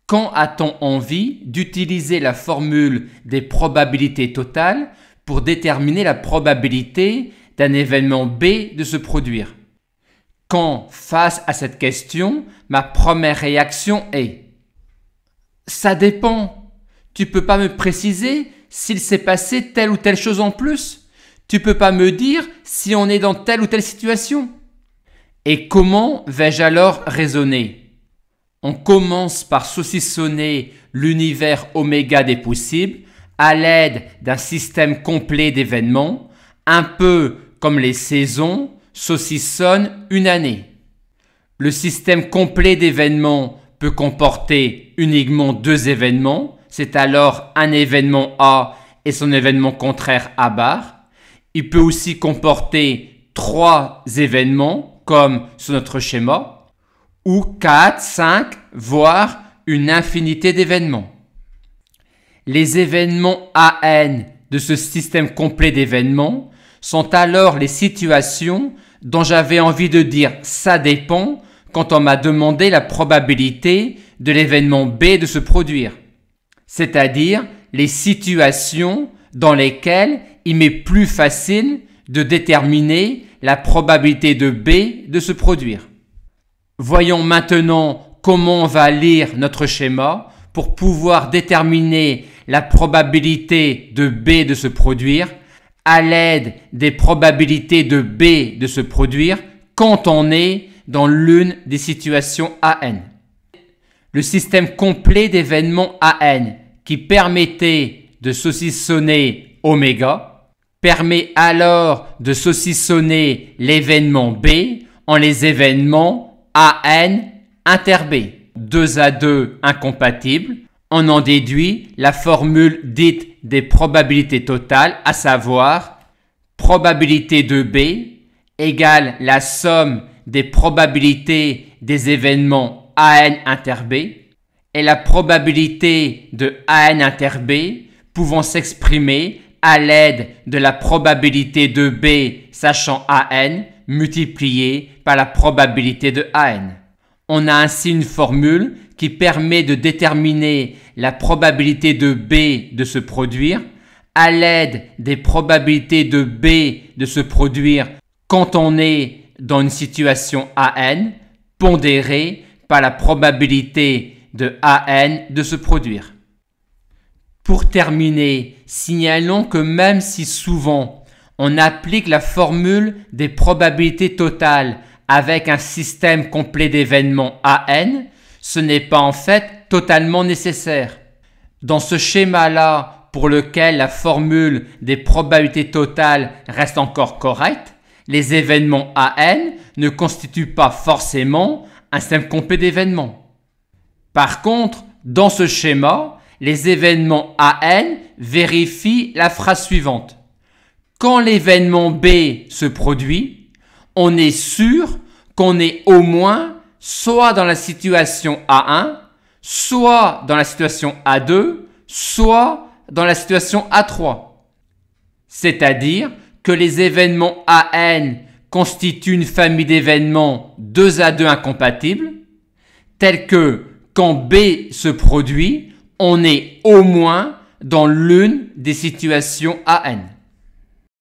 Quand a-t-on envie d'utiliser la formule des probabilités totales pour déterminer la probabilité d'un événement B de se produire? Quand, face à cette question, ma première réaction est « Ça dépend. Tu peux pas me préciser s'il s'est passé telle ou telle chose en plus? Tu peux pas me dire si on est dans telle ou telle situation ?» Et comment vais-je alors raisonner? On commence par saucissonner l'univers oméga des possibles à l'aide d'un système complet d'événements, un peu comme les saisons saucissonnent une année. Le système complet d'événements peut comporter uniquement deux événements, c'est alors un événement A et son événement contraire A bar. Il peut aussi comporter trois événements, comme sur notre schéma, ou 4, 5, voire une infinité d'événements. Les événements AN de ce système complet d'événements sont alors les situations dont j'avais envie de dire « ça dépend » quand on m'a demandé la probabilité de l'événement B de se produire, c'est-à-dire les situations dans lesquelles il m'est plus facile de déterminer la probabilité de B de se produire. Voyons maintenant comment on va lire notre schéma pour pouvoir déterminer la probabilité de B de se produire à l'aide des probabilités de B de se produire quand on est dans l'une des situations AN. Le système complet d'événements AN qui permettait de saucissonner oméga permet alors de saucissonner l'événement B en les événements AN inter B. 2 à 2 incompatibles, on en déduit la formule dite des probabilités totales, à savoir probabilité de B égale la somme des probabilités des événements AN inter B et la probabilité de AN inter B pouvant s'exprimer à l'aide de la probabilité de B sachant AN multipliée par la probabilité de AN. On a ainsi une formule qui permet de déterminer la probabilité de B de se produire à l'aide des probabilités de B de se produire quand on est dans une situation AN pondérée par la probabilité de AN de se produire. Pour terminer, signalons que même si souvent on applique la formule des probabilités totales avec un système complet d'événements AN, ce n'est pas en fait totalement nécessaire. Dans ce schéma-là, pour lequel la formule des probabilités totales reste encore correcte, les événements AN ne constituent pas forcément un système complet d'événements. Par contre, dans ce schéma, les événements AN vérifient la phrase suivante. Quand l'événement B se produit, on est sûr qu'on est au moins soit dans la situation A1, soit dans la situation A2, soit dans la situation A3. C'est-à-dire que les événements AN constituent une famille d'événements 2 à 2 incompatibles, tels que quand B se produit, on est au moins dans l'une des situations AN.